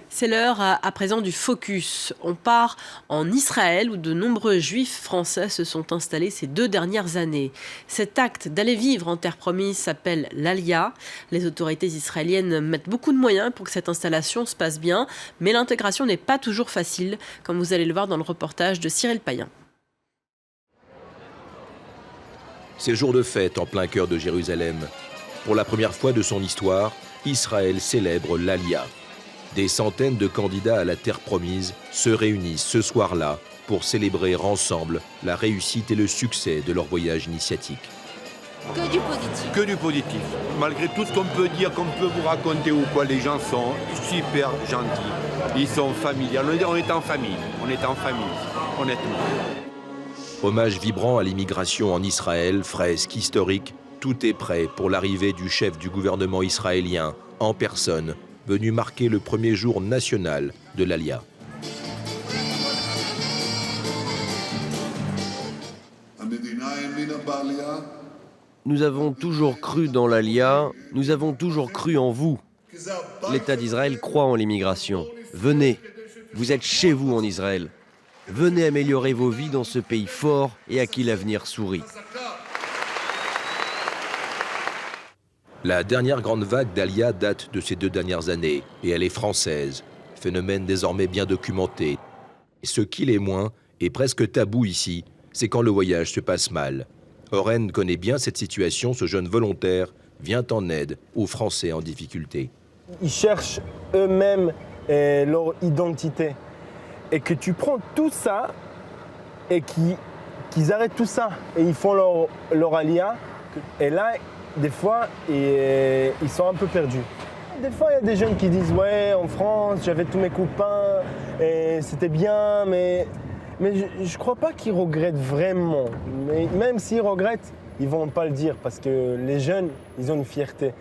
C'est l'heure à présent du focus. On part en Israël où de nombreux juifs français se sont installés ces 2 dernières années. Cet acte d'aller vivre en terre promise s'appelle l'Aliyah. Les autorités israéliennes mettent beaucoup de moyens pour que cette installation se passe bien, mais l'intégration n'est pas toujours facile, comme vous allez le voir dans le reportage de Cyril Payen. C'est jour de fête en plein cœur de Jérusalem. Pour la première fois de son histoire, Israël célèbre l'Aliyah. Des centaines de candidats à la terre promise se réunissent ce soir-là pour célébrer ensemble la réussite et le succès de leur voyage initiatique. Que du positif. Que du positif. Malgré tout ce qu'on peut dire, qu'on peut vous raconter ou quoi, les gens sont super gentils. Ils sont familiers. On est en famille. On est en famille, honnêtement. Hommage vibrant à l'immigration en Israël, fresque historique, tout est prêt pour l'arrivée du chef du gouvernement israélien en personne, venu marquer le premier jour national de l'Aliyah. Nous avons toujours cru dans l'Aliyah, nous avons toujours cru en vous. L'État d'Israël croit en l'immigration. Venez, vous êtes chez vous en Israël. Venez améliorer vos vies dans ce pays fort et à qui l'avenir sourit. La dernière grande vague d'Aliyah date de ces 2 dernières années et elle est française, phénomène désormais bien documenté. Ce qu'il est moins, et presque tabou ici, c'est quand le voyage se passe mal. Oren connaît bien cette situation, ce jeune volontaire vient en aide aux Français en difficulté. Ils cherchent eux-mêmes leur identité. Et que tu prends tout ça et qu'ils arrêtent tout ça et ils font leur Aliyah. Et là, des fois, ils sont un peu perdus. Des fois, il y a des jeunes qui disent « Ouais, en France, j'avais tous mes copains et c'était bien, mais je ne crois pas qu'ils regrettent vraiment. Mais même s'ils regrettent, ils ne vont pas le dire parce que les jeunes, ils ont une fierté. »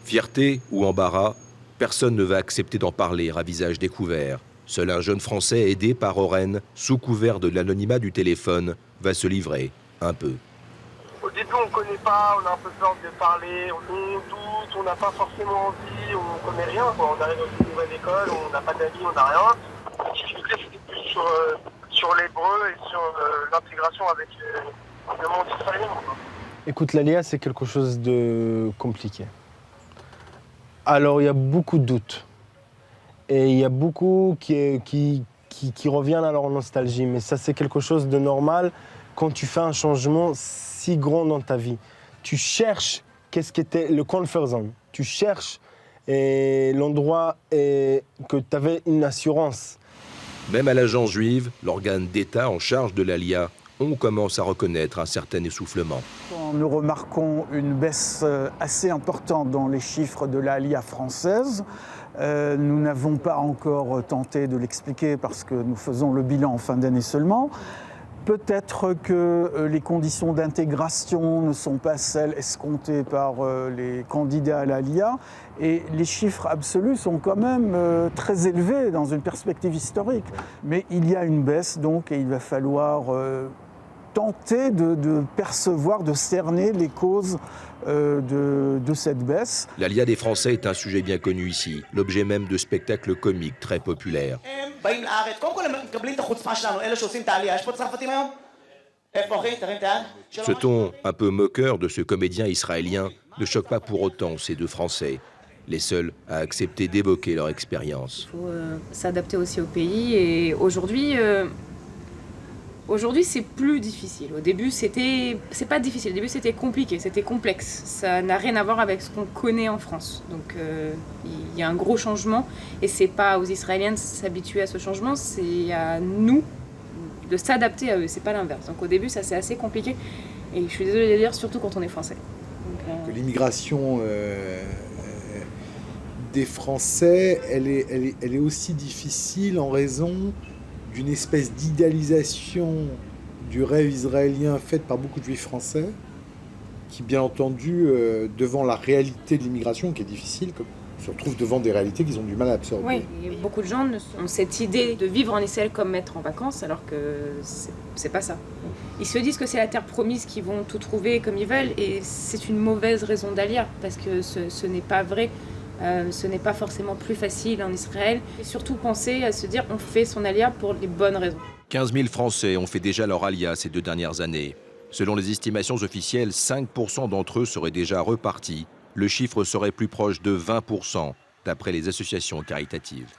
Fierté ou embarras, personne ne va accepter d'en parler à visage découvert. Seul un jeune Français aidé par Oren, sous couvert de l'anonymat du téléphone, va se livrer un peu. Au début, on ne connaît pas, on a un peu peur de parler, on doute, on n'a pas forcément envie, on ne connaît rien. On arrive dans une nouvelle école, on n'a pas d'amis, on n'a rien. La difficulté, c'était plus sur l'hébreu et sur l'intégration avec le monde israélien. Écoute, l'Aliyah, c'est quelque chose de compliqué. Alors, il y a beaucoup de doutes. Et il y a beaucoup qui reviennent à leur nostalgie. Mais ça, c'est quelque chose de normal quand tu fais un changement si grand dans ta vie. Tu cherches qu'est-ce qu'était le comfort zone. Tu cherches l'endroit que tu avais une assurance. Même à l'agence juive, l'organe d'État en charge de l'Aliyah, on commence à reconnaître un certain essoufflement. Nous remarquons une baisse assez importante dans les chiffres de l'Aliyah française. Nous n'avons pas encore tenté de l'expliquer parce que nous faisons le bilan en fin d'année seulement. Peut-être que les conditions d'intégration ne sont pas celles escomptées par les candidats à l'Aliyah et les chiffres absolus sont quand même très élevés dans une perspective historique. Mais il y a une baisse donc et il va falloir tenter de percevoir, de cerner les causes de cette baisse. L'Aliyah des Français est un sujet bien connu ici, l'objet même de spectacles comiques très populaires. Ce ton un peu moqueur de ce comédien israélien ne choque pas pour autant ces 2 Français, les seuls à accepter d'évoquer leur expérience. Il faut s'adapter aussi au pays et Aujourd'hui, c'est plus difficile. Au début, c'est pas difficile. Au début, c'était compliqué, c'était complexe. Ça n'a rien à voir avec ce qu'on connaît en France. Donc, il y a un gros changement. Et c'est pas aux Israéliens de s'habituer à ce changement, c'est à nous de s'adapter à eux. C'est pas l'inverse. Donc, au début, ça c'est assez compliqué. Et je suis désolée de le dire, surtout quand on est français. Que l'immigration des Français, elle est aussi difficile en raison d'une espèce d'idéalisation du rêve israélien faite par beaucoup de juifs français, qui bien entendu, devant la réalité de l'immigration, qui est difficile, se retrouvent devant des réalités qu'ils ont du mal à absorber. Oui, beaucoup de gens ont cette idée de vivre en Israël comme être en vacances, alors que c'est pas ça. Ils se disent que c'est la terre promise, qu'ils vont tout trouver comme ils veulent, et c'est une mauvaise raison d'Aliyah, parce que ce n'est pas vrai. Ce n'est pas forcément plus facile en Israël. Et surtout penser à se dire on fait son alia pour les bonnes raisons. 15 000 Français ont fait déjà leur alia ces 2 dernières années. Selon les estimations officielles, 5% d'entre eux seraient déjà repartis. Le chiffre serait plus proche de 20%, d'après les associations caritatives.